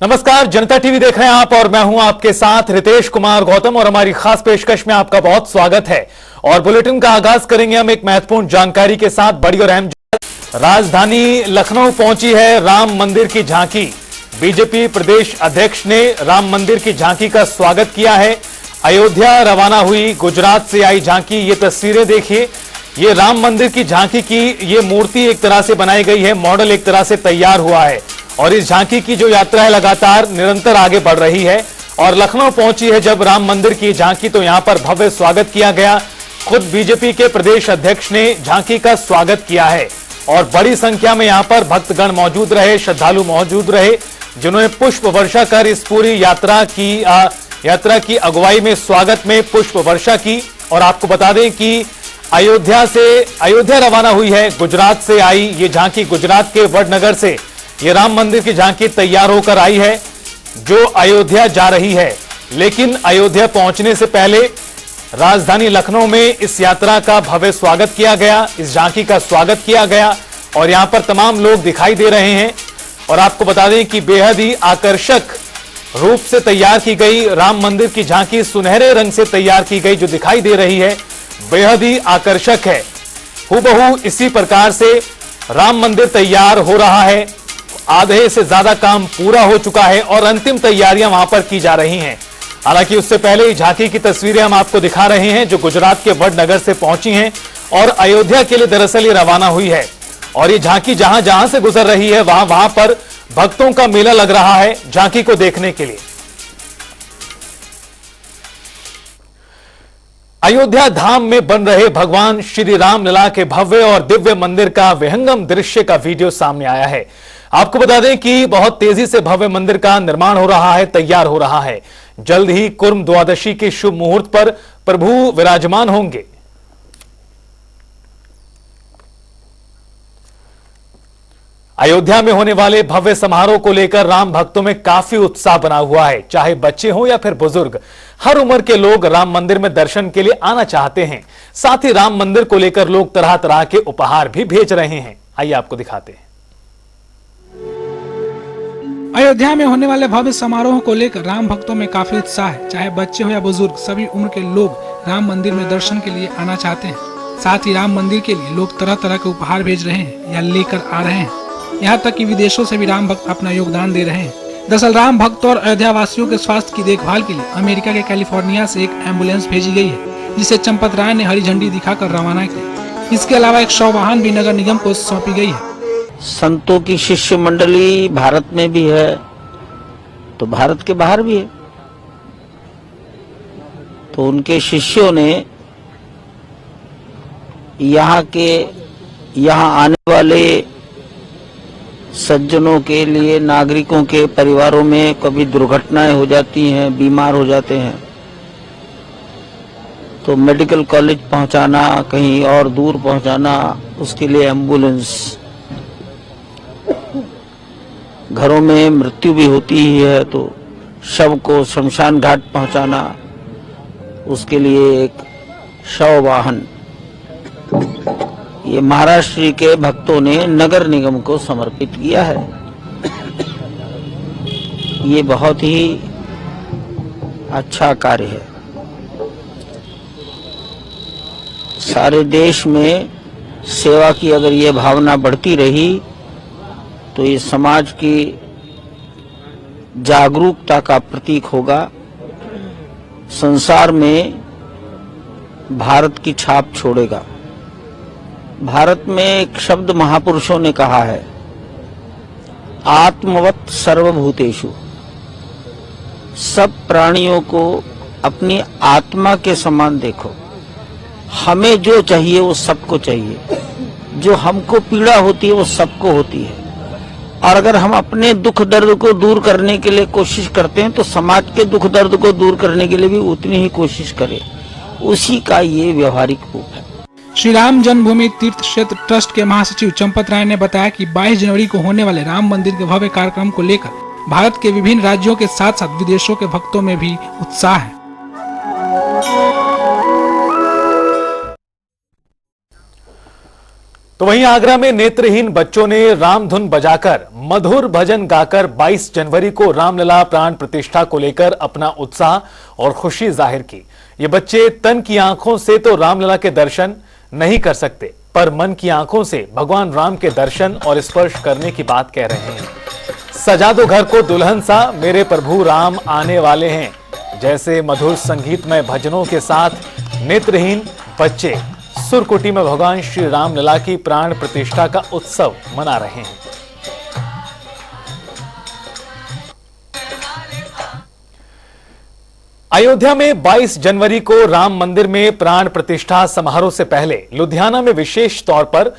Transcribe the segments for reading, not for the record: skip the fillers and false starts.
नमस्कार, जनता टीवी देख रहे हैं आप और मैं हूं आपके साथ रितेश कुमार गौतम और हमारी खास पेशकश में आपका बहुत स्वागत है। और बुलेटिन का आगाज करेंगे हम एक महत्वपूर्ण जानकारी के साथ। बड़ी और अहम राजधानी लखनऊ पहुंची है राम मंदिर की झांकी। बीजेपी प्रदेश अध्यक्ष ने राम मंदिर की झांकी का स्वागत किया है। अयोध्या रवाना हुई गुजरात से आई झांकी। ये तस्वीरें देखिए, ये राम मंदिर की झांकी की ये मूर्ति एक तरह से बनाई गई है, मॉडल एक तरह से तैयार हुआ है और इस झांकी की जो यात्रा है लगातार निरंतर आगे बढ़ रही है और लखनऊ पहुंची है जब राम मंदिर की झांकी तो यहां पर भव्य स्वागत किया गया। खुद बीजेपी के प्रदेश अध्यक्ष ने झांकी का स्वागत किया है और बड़ी संख्या में यहां पर भक्तगण मौजूद रहे, श्रद्धालु मौजूद रहे, जिन्होंने पुष्प वर्षा कर इस पूरी यात्रा की अगुवाई में स्वागत में पुष्प वर्षा की। और आपको बता दें कि अयोध्या रवाना हुई है, गुजरात से आई ये झांकी, गुजरात के वडनगर से ये राम मंदिर की झांकी तैयार होकर आई है जो अयोध्या जा रही है। लेकिन अयोध्या पहुंचने से पहले राजधानी लखनऊ में इस यात्रा का भव्य स्वागत किया गया, इस झांकी का स्वागत किया गया और यहां पर तमाम लोग दिखाई दे रहे हैं। और आपको बता दें कि बेहद ही आकर्षक रूप से तैयार की गई राम मंदिर की झांकी, सुनहरे रंग से तैयार की गई जो दिखाई दे रही है, बेहद ही आकर्षक है। हूबहू इसी प्रकार से राम मंदिर तैयार हो रहा है। आधे से ज्यादा काम पूरा हो चुका है और अंतिम तैयारियां वहां पर की जा रही हैं। हालांकि उससे पहले ही झांकी की तस्वीरें हम आपको दिखा रहे हैं जो गुजरात के वडनगर से पहुंची हैं और अयोध्या के लिए दरअसल ये रवाना हुई है। और ये झांकी जहां जहां से गुजर रही है वहां पर भक्तों का मेला लग रहा है झांकी को देखने के लिए। अयोध्या धाम में बन रहे भगवान श्री राम लला के भव्य और दिव्य मंदिर का विहंगम दृश्य का वीडियो सामने आया है। आपको बता दें कि बहुत तेजी से भव्य मंदिर का निर्माण हो रहा है, तैयार हो रहा है। जल्द ही कुर्म द्वादशी के शुभ मुहूर्त पर प्रभु विराजमान होंगे। अयोध्या में होने वाले भव्य समारोह को लेकर राम भक्तों में काफी उत्साह बना हुआ है। चाहे बच्चे हो या फिर बुजुर्ग, हर उम्र के लोग राम मंदिर में दर्शन के लिए आना चाहते हैं। साथ ही राम मंदिर को लेकर लोग तरह तरह के उपहार भी भेज रहे हैं। आइए आपको दिखाते हैं। अयोध्या में होने वाले भव्य समारोह को लेकर राम भक्तों में काफी उत्साह है। चाहे बच्चे हो या बुजुर्ग, सभी उम्र के लोग राम मंदिर में दर्शन के लिए आना चाहते हैं। साथ ही राम मंदिर के लिए लोग तरह तरह के उपहार भेज रहे हैं या लेकर आ रहे हैं। यहाँ तक कि विदेशों से भी राम भक्त अपना योगदान दे रहे हैं। दरअसल राम भक्तों और अयोध्या वासियों के स्वास्थ्य की देखभाल के लिए अमेरिका के कैलिफोर्निया से एक एम्बुलेंस भेजी गई है, जिसे चंपत राय ने हरी झंडी दिखाकर रवाना किया। इसके अलावा एक शव वाहन भी नगर निगम को सौंपी गई है। संतों की शिष्य मंडली भारत में भी है तो भारत के बाहर भी है, तो उनके शिष्यों ने यहाँ आने वाले सज्जनों के लिए, नागरिकों के परिवारों में कभी दुर्घटनाएं हो जाती हैं, बीमार हो जाते हैं, तो मेडिकल कॉलेज पहुंचाना, कहीं और दूर पहुंचाना, उसके लिए एम्बुलेंस, घरों में मृत्यु भी होती ही है तो शव को शमशान घाट पहुंचाना, उसके लिए एक शव वाहन, ये महाराष्ट्र के भक्तों ने नगर निगम को समर्पित किया है। ये बहुत ही अच्छा कार्य है। सारे देश में सेवा की अगर ये भावना बढ़ती रही तो ये समाज की जागरूकता का प्रतीक होगा। संसार में भारत की छाप छोड़ेगा। भारत में एक शब्द महापुरुषों ने कहा है, आत्मवत सर्वभूतेषु। सब प्राणियों को अपनी आत्मा के समान देखो। हमें जो चाहिए वो सबको चाहिए, जो हमको पीड़ा होती है वो सबको होती है। और अगर हम अपने दुख दर्द को दूर करने के लिए कोशिश करते हैं तो समाज के दुख दर्द को दूर करने के लिए भी उतनी ही कोशिश करें। उसी का ये व्यवहारिक रूप है। श्री राम जन्मभूमि तीर्थ क्षेत्र ट्रस्ट के महासचिव चंपत राय ने बताया कि 22 जनवरी को होने वाले राम मंदिर के भव्य कार्यक्रम को लेकर भारत के विभिन्न राज्यों के साथ साथ विदेशों के भक्तों में भी उत्साह है। तो वहीं आगरा में नेत्रहीन बच्चों ने राम धुन बजाकर मधुर भजन गाकर 22 जनवरी को रामलला प्राण प्रतिष्ठा को लेकर अपना उत्साह और खुशी जाहिर की। ये बच्चे तन की आंखों से तो रामलला के दर्शन नहीं कर सकते, पर मन की आंखों से भगवान राम के दर्शन और स्पर्श करने की बात कह रहे हैं। सजा दो घर को दुल्हन सा, मेरे प्रभु राम आने वाले हैं, जैसे मधुर संगीतमय भजनों के साथ नेत्रहीन बच्चे सुरकुटी में भगवान श्री राम लला की प्राण प्रतिष्ठा का उत्सव मना रहे हैं। अयोध्या में 22 जनवरी को राम मंदिर में प्राण प्रतिष्ठा समारोह से पहले लुधियाना में विशेष तौर पर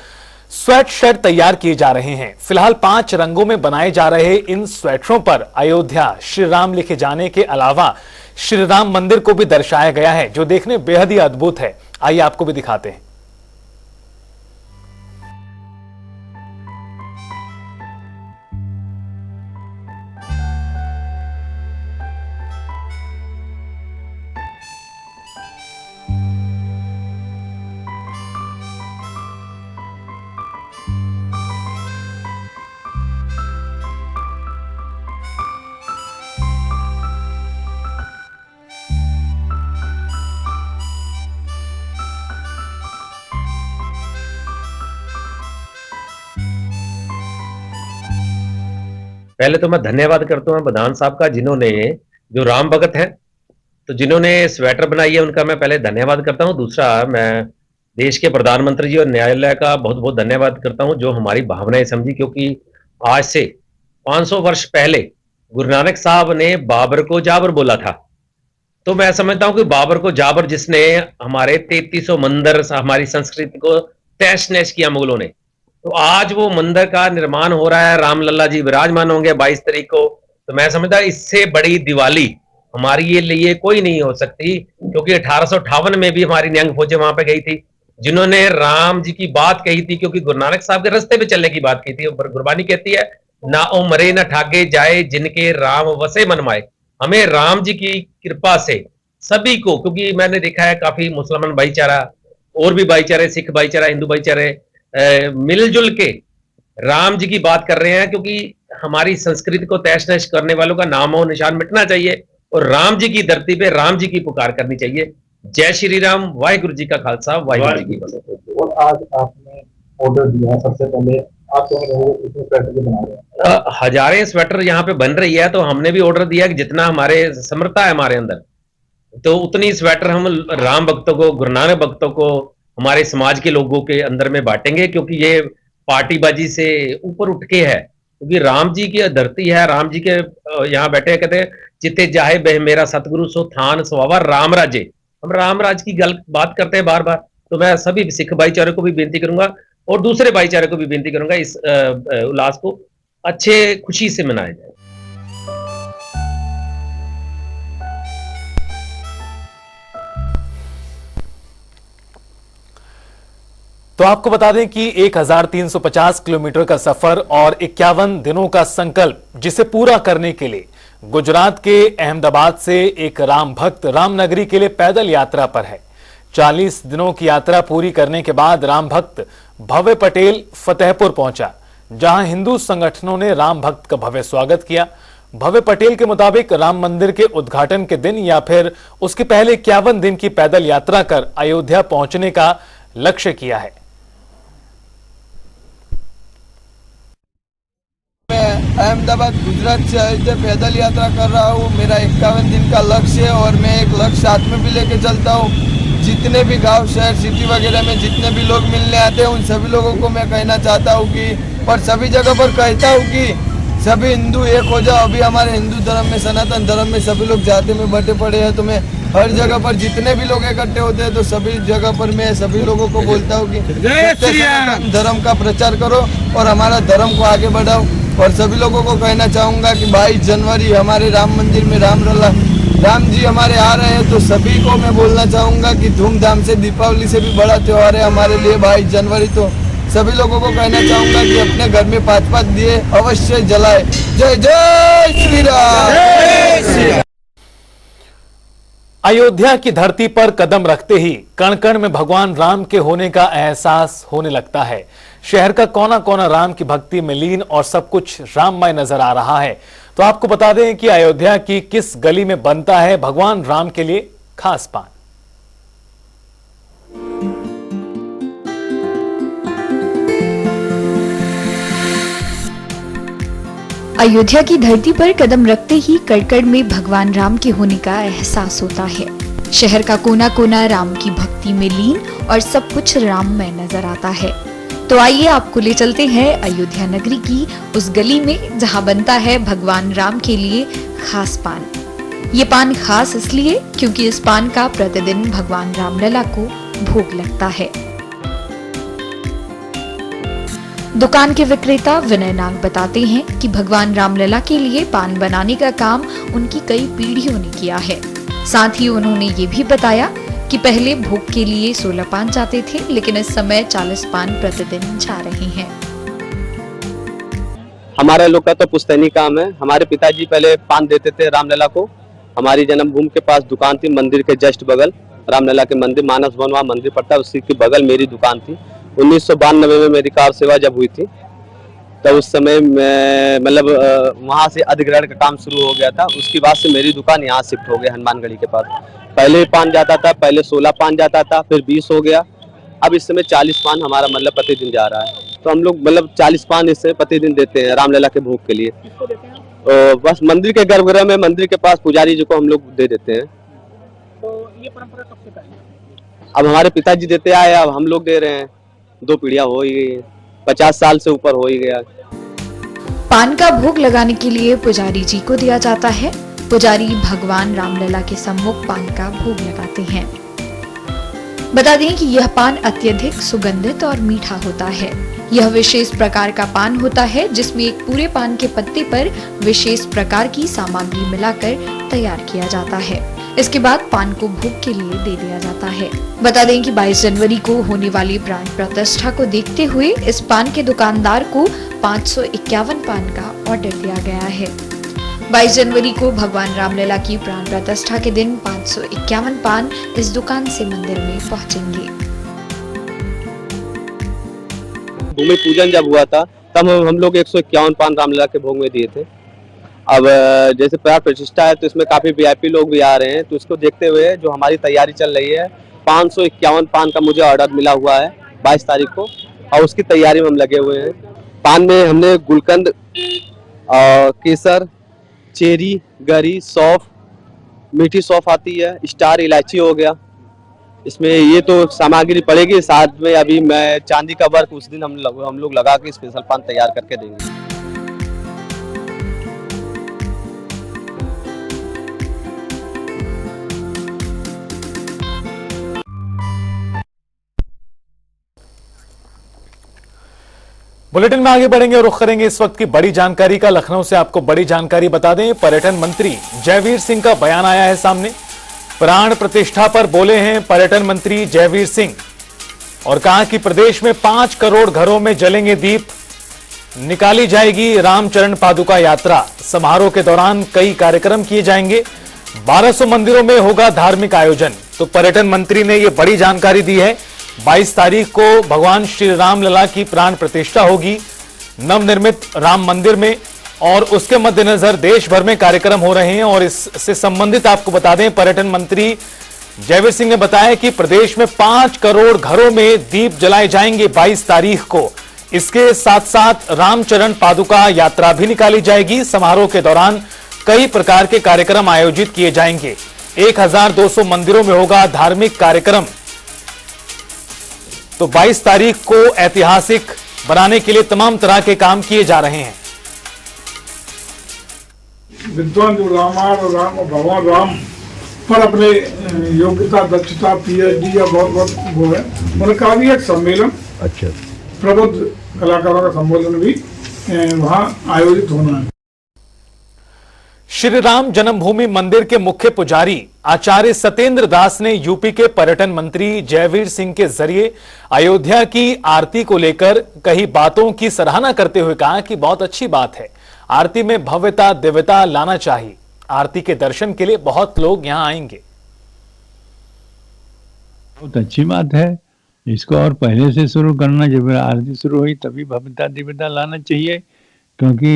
स्वेट शर्ट तैयार किए जा रहे हैं। फिलहाल 5 रंगों में बनाए जा रहे इन स्वेटरों पर अयोध्या श्री राम लिखे जाने के अलावा श्री राम मंदिर को भी दर्शाया गया है, जो देखने बेहद ही अद्भुत है। आइए आपको भी दिखाते हैं। पहले तो मैं धन्यवाद करता हूं प्रधान साहब का, जिन्होंने जो राम भगत हैं तो जिन्होंने स्वेटर बनाई है उनका मैं पहले धन्यवाद करता हूं। दूसरा, मैं देश के प्रधानमंत्री जी और न्यायालय का बहुत बहुत धन्यवाद करता हूं जो हमारी भावनाएं समझी, क्योंकि आज से 500 वर्ष पहले गुरु नानक साहब ने बाबर को जाबर बोला था। तो मैं समझता हूं कि बाबर को जाबर जिसने हमारे 3300 मंदिर, हमारी संस्कृति को तहस नहस किया मुगलों ने, तो आज वो मंदिर का निर्माण हो रहा है, रामलला जी विराजमान होंगे 22 तारीख को। तो मैं समझता इससे बड़ी दिवाली हमारी ये लिए कोई नहीं हो सकती, क्योंकि 1858 में भी हमारी निहंग फौजें वहां पे गई थी, जिन्होंने राम जी की बात कही थी, क्योंकि गुरु नानक साहब के रास्ते पे चलने की बात कही थी। गुरबानी कहती है, ना ओ मरे ना ठागे जाए, जिनके राम वसे मन माए। हमें राम जी की कृपा से सभी को, क्योंकि मैंने देखा है काफी मुसलमान भाईचारा और भी भाईचारे, सिख भाईचारा, हिंदू भाईचारे मिलजुल के राम जी की बात कर रहे हैं, क्योंकि हमारी संस्कृति को तहस नहस करने वालों का नाम और निशान मिटना चाहिए और राम जी की धरती पे राम जी की पुकार करनी चाहिए। जय श्री राम, वाहिगुरु जी का खालसा, वाहिगुरु जी की फतेह। और आज आपने ऑर्डर दिया, सबसे पहले आप कितने स्वेटर के बना रहे हैं? हजारें स्वेटर यहाँ पे बन रही है, तो हमने भी ऑर्डर दिया कि जितना हमारे समर्था है हमारे अंदर, तो उतनी स्वेटर हम राम भक्तों को, गुरु नानक भक्तों को, हमारे समाज के लोगों के अंदर में बांटेंगे, क्योंकि ये पार्टीबाजी से ऊपर उठ के है, क्योंकि राम जी की धरती है। राम जी के यहाँ बैठे कहते हैं, जिते जाहे बह मेरा सतगुरु सो थान सुहावा राम राजे। हम राम राज की बात करते हैं बार बार। तो मैं सभी सिख भाईचारे को भी बेनती करूंगा और दूसरे भाईचारे को भी बेनती करूंगा, इस उल्लास को अच्छे खुशी से मनाया जाए। तो आपको बता दें कि 1350 किलोमीटर का सफर और 51 दिनों का संकल्प, जिसे पूरा करने के लिए गुजरात के अहमदाबाद से एक राम भक्त रामनगरी के लिए पैदल यात्रा पर है। 40 दिनों की यात्रा पूरी करने के बाद राम भक्त भव्य पटेल फतेहपुर पहुंचा, जहां हिंदू संगठनों ने राम भक्त का भव्य स्वागत किया। भव्य पटेल के मुताबिक राम मंदिर के उद्घाटन के दिन या फिर उसके पहले 51 दिन की पैदल यात्रा कर अयोध्या पहुंचने का लक्ष्य किया है। अहमदाबाद गुजरात से अयोध्या पैदल यात्रा कर रहा हूँ। मेरा 51 दिन का लक्ष्य है और मैं एक लक्ष्य साथ में भी लेके चलता हूँ। जितने भी गांव, शहर, सिटी वगैरह में जितने भी लोग मिलने आते हैं, उन सभी लोगों को मैं कहना चाहता हूँ कि, और सभी जगह पर कहता हूँ कि सभी हिंदू एक हो जाओ। अभी हमारे हिंदू धर्म में, सनातन धर्म में सभी लोग जाति में बटे पड़े हैं, तो मैं हर जगह पर जितने भी लोग इकट्ठे होते हैं, तो सभी जगह पर मैं सभी लोगों को बोलता हूँ कि सनातन धर्म का प्रचार करो और हमारा धर्म को आगे बढ़ाओ। और सभी लोगों को कहना चाहूँगा कि 22 जनवरी हमारे राम मंदिर में राम जी हमारे आ रहे हैं, तो सभी को मैं बोलना चाहूँगा कि धूमधाम से, दीपावली से भी बड़ा त्यौहार है हमारे लिए 22 जनवरी। तो सभी लोगों को कहना चाहूँगा कि अपने घर में 5-5 दिए अवश्य जलाए। जय जय श्री राम। अयोध्या की धरती पर कदम रखते ही कण कण में भगवान राम के होने का एहसास होने लगता है। शहर का कोना कोना राम की भक्ति में लीन और सब कुछ राममय नजर आ रहा है। तो आपको बता दें कि अयोध्या की किस गली में बनता है भगवान राम के लिए खास पान। अयोध्या की धरती पर कदम रखते ही कड़कड़ में भगवान राम के होने का एहसास होता है। शहर का कोना कोना राम की भक्ति में लीन और सब कुछ राममय नजर आता है। तो आइए आपको ले चलते हैं अयोध्या नगरी की उस गली में जहां बनता है भगवान राम के लिए खास पान। ये पान खास इसलिए क्योंकि इस पान का प्रतिदिन भगवान रामलला को भोग लगता है। दुकान के विक्रेता विनय नाग बताते हैं कि भगवान रामलला के लिए पान बनाने का काम उनकी कई पीढ़ियों ने किया है। साथ ही उन्होंने ये भी बताया कि पहले भोग के लिए 16 पान जाते थे, लेकिन इस समय 40 पान प्रतिदिन जा रहे हैं। हमारे लोग का तो पुश्तैनी काम है। हमारे पिताजी पहले पान देते थे रामलला को। हमारी जन्मभूमि के पास दुकान थी, मंदिर के जस्ट बगल रामलला के मंदिर, मानस भवन वहाँ मंदिर पड़ता है, उसी के बगल मेरी दुकान थी। 1992 में मेरी कार सेवा जब हुई थी तब उस समय मतलब वहाँ से अधिग्रहण का काम शुरू हो गया था। उसके बाद से मेरी दुकान यहाँ शिफ्ट हो गई हनुमानगढ़ी के पास। पहले पान जाता था, पहले 16 पान जाता था, फिर 20 हो गया, अब इस समय 40 पान हमारा मतलब प्रतिदिन जा रहा है। तो हम लोग मतलब 40 पान इससे प्रतिदिन देते हैं रामलला के भोग के लिए। तो बस मंदिर के गर्भगृह में, मंदिर के पास पुजारी जी को हम लोग दे देते हैं। तो ये परंपरा कब से है? अब हमारे पिताजी देते आए, अब हम लोग दे रहे हैं। 2 पीढ़ियां हो ही गई है, 50 साल से ऊपर हो ही गया। पान का भोग लगाने के लिए पुजारी जी को दिया जाता है। पुजारी भगवान रामलला के सम्मुख पान का भोग लगाते हैं। बता दें कि यह पान अत्यधिक सुगंधित और मीठा होता है। यह विशेष प्रकार का पान होता है जिसमें एक पूरे पान के पत्ते पर विशेष प्रकार की सामग्री मिलाकर तैयार किया जाता है। इसके बाद पान को भोग के लिए दे दिया जाता है। बता दें कि 22 जनवरी को होने वाली प्राण प्रतिष्ठा को देखते हुए इस पान के दुकानदार को 551 पान का ऑर्डर दिया गया है। 22 जनवरी को भगवान रामलला की प्राण प्रतिष्ठा के दिन 551 पान इस दुकान से मंदिर में पहुंचेंगे। भूमि पूजन जब हुआ था तब हम लोग 151 पान रामलला के भोग में दिए थे। अब जैसे प्राण प्रतिष्ठा है तो इसमें काफी वीआईपी लोग भी आ रहे हैं, तो इसको देखते हुए जो हमारी तैयारी चल रही है 551 पान का मुझे ऑर्डर मिला हुआ है 22 तारीख को, और उसकी तैयारी में हम लगे हुए हैं। पान में हमने गुलकंद, केसर, चेरी, गरी, सौंफ, मीठी सौंफ आती है, स्टार इलायची हो गया, इसमें ये तो सामग्री पड़ेगी। साथ में अभी मैं चांदी का वर्क उस दिन हम लोग लगा के स्पेशल पान तैयार करके देंगे। बुलेटिन में आगे बढ़ेंगे और रुख करेंगे इस वक्त की बड़ी जानकारी का। लखनऊ से आपको बड़ी जानकारी बता दें, पर्यटन मंत्री जयवीर सिंह का बयान आया है सामने। प्राण प्रतिष्ठा पर बोले हैं पर्यटन मंत्री जयवीर सिंह और कहा कि प्रदेश में 5 करोड़ घरों में जलेंगे दीप, निकाली जाएगी रामचरण पादुका यात्रा। समारोह के दौरान कई कार्यक्रम किए जाएंगे, 1200 मंदिरों में होगा धार्मिक आयोजन। तो पर्यटन मंत्री ने यह बड़ी जानकारी दी है। 22 तारीख को भगवान श्री रामलला की प्राण प्रतिष्ठा होगी नवनिर्मित राम मंदिर में, और उसके मद्देनजर देश भर में कार्यक्रम हो रहे हैं। और इससे संबंधित आपको बता दें, पर्यटन मंत्री जयवीर सिंह ने बताया कि प्रदेश में 5 करोड़ घरों में दीप जलाए जाएंगे 22 तारीख को। इसके साथ साथ रामचरण पादुका यात्रा भी निकाली जाएगी। समारोह के दौरान कई प्रकार के कार्यक्रम आयोजित किए जाएंगे। 1200 मंदिरों में होगा धार्मिक कार्यक्रम। तो 22 तारीख को ऐतिहासिक बनाने के लिए तमाम तरह के काम किए जा रहे हैं। विद्वान जो रामायण और भगवान राम पर अपने योग्यता, दक्षता, पीएचडी या बहुत वो है, उनका भी एक सम्मेलन, अच्छा, प्रबुद्ध कलाकारों का सम्मेलन भी वहाँ आयोजित होना है। श्री राम जन्मभूमि मंदिर के मुख्य पुजारी आचार्य सत्येंद्र दास ने यूपी के पर्यटन मंत्री जयवीर सिंह के जरिए अयोध्या की आरती को लेकर कई बातों की सराहना करते हुए कहा कि बहुत अच्छी बात है, आरती में भव्यता दिव्यता लाना चाहिए। आरती के दर्शन के लिए बहुत लोग यहां आएंगे। बहुत अच्छी बात है इसको और पहले से शुरू करना, जब आरती शुरू हुई तभी भव्यता दिव्यता लाना चाहिए, क्योंकि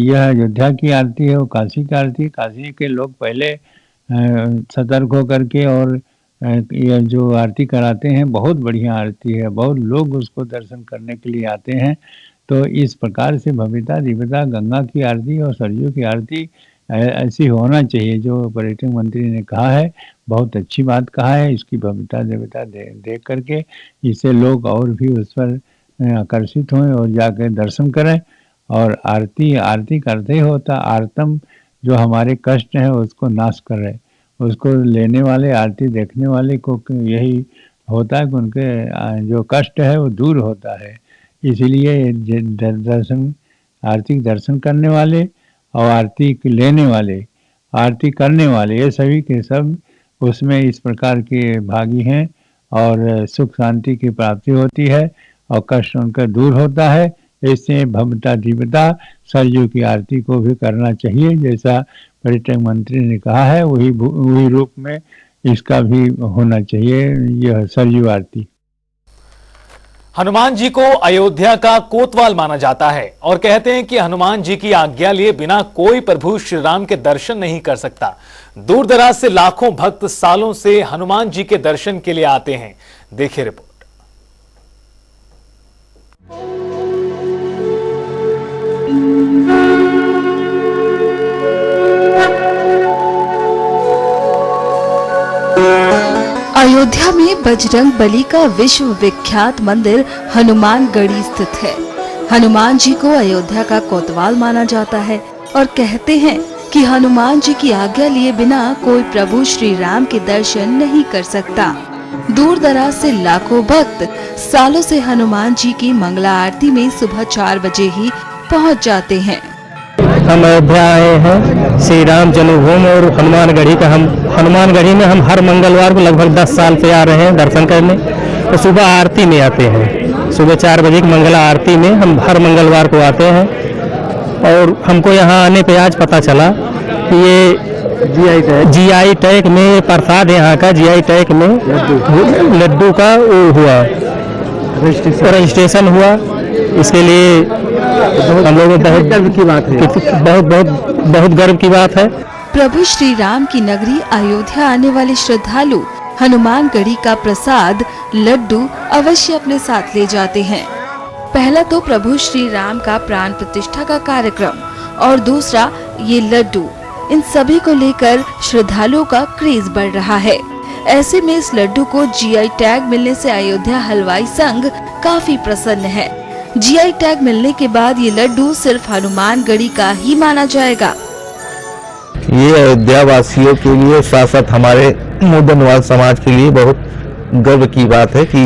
यह अयोध्या की आरती है, वो काशी की आरती है। काशी के लोग पहले सतर्क होकर के और यह जो आरती कराते हैं, बहुत बढ़िया आरती है, बहुत लोग उसको दर्शन करने के लिए आते हैं। तो इस प्रकार से भव्यता दिव्यता गंगा की आरती और सरयू की आरती ऐसी होना चाहिए, जो पर्यटन मंत्री ने कहा है, बहुत अच्छी बात कहा है। इसकी भव्यता दिव्यता देख करके इससे लोग और भी उस पर आकर्षित हों और जाकर दर्शन करें। और आरती करते ही होता आरतम, जो हमारे कष्ट हैं उसको नाश कर रहे, उसको लेने वाले, आरती देखने वाले को यही होता है कि उनके जो कष्ट है वो दूर होता है। इसलिए दर्शन, आरती दर्शन करने वाले और आरती लेने वाले, आरती करने वाले, ये सभी के सब उसमें इस प्रकार के भागी हैं और सुख शांति की प्राप्ति होती है और कष्ट उनका दूर होता है। इससे भव्यता दिव्यता सरयू की आरती को भी करना चाहिए, जैसा पर्यटन मंत्री ने कहा है, वही रूप में इसका भी होना चाहिए, यह सरयू आरती। हनुमान जी को अयोध्या का कोतवाल माना जाता है और कहते हैं कि हनुमान जी की आज्ञा लिए बिना कोई प्रभु श्री राम के दर्शन नहीं कर सकता। दूर दराज से लाखों भक्त सालों से हनुमान जी के दर्शन के लिए आते हैं। देखिए रिपोर्ट। अयोध्या में बजरंग बली का विश्व विख्यात मंदिर हनुमानगढ़ी स्थित है। हनुमान जी को अयोध्या का कोतवाल माना जाता है और कहते हैं कि हनुमान जी की आज्ञा लिए बिना कोई प्रभु श्री राम के दर्शन नहीं कर सकता। दूर दराज से लाखों भक्त सालों से हनुमान जी की मंगला आरती में सुबह 4 बजे ही पहुंच जाते हैं। हम अयोध्या आए हैं श्री राम जन्मभूमि और हनुमानगढ़ी में हम हर मंगलवार को लगभग 10 साल से आ रहे हैं दर्शन करने। तो सुबह आरती में आते हैं, सुबह 4 बजे की मंगला आरती में हम हर मंगलवार को आते हैं। और हमको यहाँ आने पे आज पता चला कि ये जीआई टैग में प्रसाद, यहाँ का जीआई टैग में लड्डू का हुआ रजिस्ट्रेशन हुआ। इसके लिए हम लोगों को बहुत गर्व की बात है, बहुत गर्व की बात है। प्रभु श्री राम की नगरी अयोध्या आने वाले श्रद्धालु हनुमानगढ़ी का प्रसाद लड्डू अवश्य अपने साथ ले जाते हैं। पहला तो प्रभु श्री राम का प्राण प्रतिष्ठा का कार्यक्रम और दूसरा ये लड्डू, इन सभी को लेकर श्रद्धालुओं का क्रेज बढ़ रहा है। ऐसे में इस लड्डू को जीआई टैग मिलने से अयोध्या हलवाई संघ काफी प्रसन्न है। जीआई टैग मिलने के बाद ये लड्डू सिर्फ हनुमानगढ़ी का ही माना जाएगा। ये अयोध्या वासियों के लिए, साथ साथ हमारे मोदनवाल समाज के लिए बहुत गर्व की बात है कि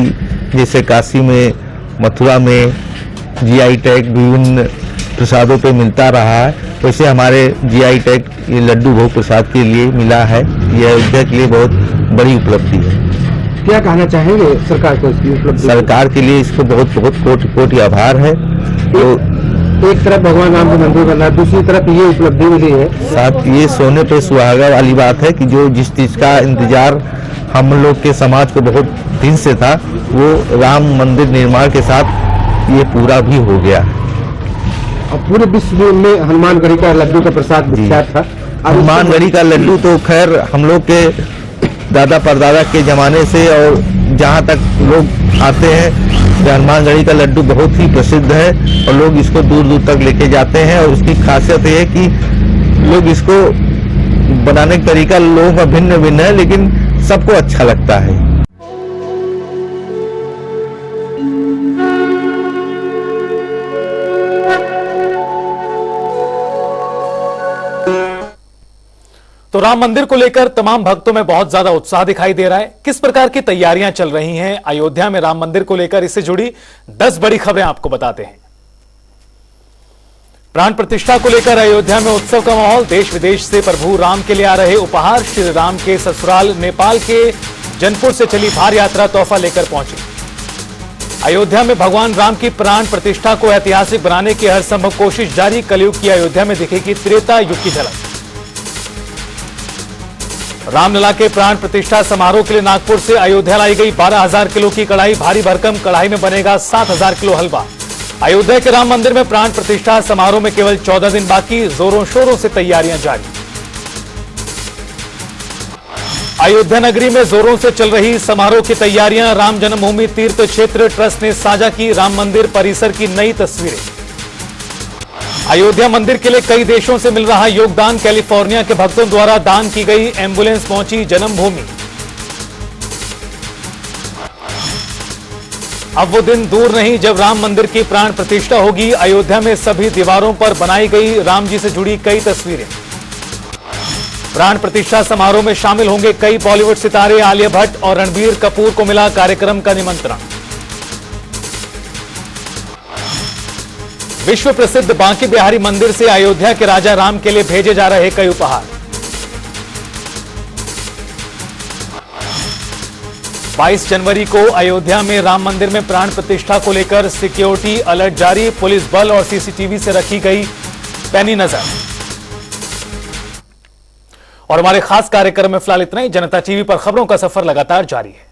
जैसे काशी में, मथुरा में जीआई टैग विभिन्न प्रसादों पे मिलता रहा है, वैसे हमारे जीआई टैग ये लड्डू भोग प्रसाद के लिए मिला है। ये अयोध्या के लिए बहुत बड़ी उपलब्धि है। क्या कहना चाहेंगे सरकार को इसकी उपलब्धि? सरकार के लिए इसको बहुत कोटि कोटि आभार है। तो एक तरफ भगवान राम का मंदिर बना, दूसरी तरफ ये उपलब्धि मिली है। साथ ये सोने पे सुहागा वाली बात है कि जो जिस चीज का इंतजार हम लोग के समाज को बहुत दिन से था, वो राम मंदिर निर्माण के साथ ये पूरा भी हो गया। और पूरे विश्व में हनुमानगढ़ी का लड्डू का प्रसाद विख्यात था। हनुमानगढ़ी का लड्डू तो खैर हम लोग के दादा परदादा के जमाने से और जहाँ तक लोग आते हैं, हनुमानगढ़ी का लड्डू बहुत ही प्रसिद्ध है और लोग इसको दूर दूर तक लेके जाते हैं। और उसकी खासियत ये है कि लोग इसको बनाने का तरीका लोगों का भिन्न भिन्न है, लेकिन सबको अच्छा लगता है। तो राम मंदिर को लेकर तमाम भक्तों में बहुत ज्यादा उत्साह दिखाई दे रहा है। किस प्रकार की तैयारियां चल रही हैं अयोध्या में राम मंदिर को लेकर, इससे जुड़ी 10 बड़ी खबरें आपको बताते हैं। प्राण प्रतिष्ठा को लेकर अयोध्या में उत्सव का माहौल। देश विदेश से प्रभु राम के लिए आ रहे उपहार। श्री राम के ससुराल नेपाल के जनपुर से चली भार यात्रा तोहफा लेकर पहुंची। अयोध्या में भगवान राम की प्राण प्रतिष्ठा को ऐतिहासिक बनाने की हर संभव कोशिश जारी। कलयुग की अयोध्या में दिखेगी त्रेता युग की झलक। रामलला के प्राण प्रतिष्ठा समारोह के लिए नागपुर से अयोध्या लाई गई 12,000 किलो की कढ़ाई, भारी भरकम कढ़ाई में बनेगा 7,000 किलो हलवा। अयोध्या के राम मंदिर में प्राण प्रतिष्ठा समारोह में केवल 14 दिन बाकी, जोरों शोरों से तैयारियां जारी। अयोध्या नगरी में जोरों से चल रही समारोह की तैयारियां, राम जन्मभूमि तीर्थ क्षेत्र ट्रस्ट ने साझा की राम मंदिर परिसर की नई तस्वीरें। अयोध्या मंदिर के लिए कई देशों से मिल रहा योगदान, कैलिफोर्निया के भक्तों द्वारा दान की गई एम्बुलेंस पहुंची जन्मभूमि। अब वो दिन दूर नहीं जब राम मंदिर की प्राण प्रतिष्ठा होगी। अयोध्या में सभी दीवारों पर बनाई गई राम जी से जुड़ी कई तस्वीरें। प्राण प्रतिष्ठा समारोह में शामिल होंगे कई बॉलीवुड सितारे, आलिया भट्ट और रणबीर कपूर को मिला कार्यक्रम का निमंत्रण। विश्व प्रसिद्ध बांके बिहारी मंदिर से अयोध्या के राजा राम के लिए भेजे जा रहे कई उपहार। 22 जनवरी को अयोध्या में राम मंदिर में प्राण प्रतिष्ठा को लेकर सिक्योरिटी अलर्ट जारी, पुलिस बल और सीसीटीवी से रखी गई पैनी नजर। और हमारे खास कार्यक्रम में फिलहाल इतना ही। जनता टीवी पर खबरों का सफर लगातार जारी है।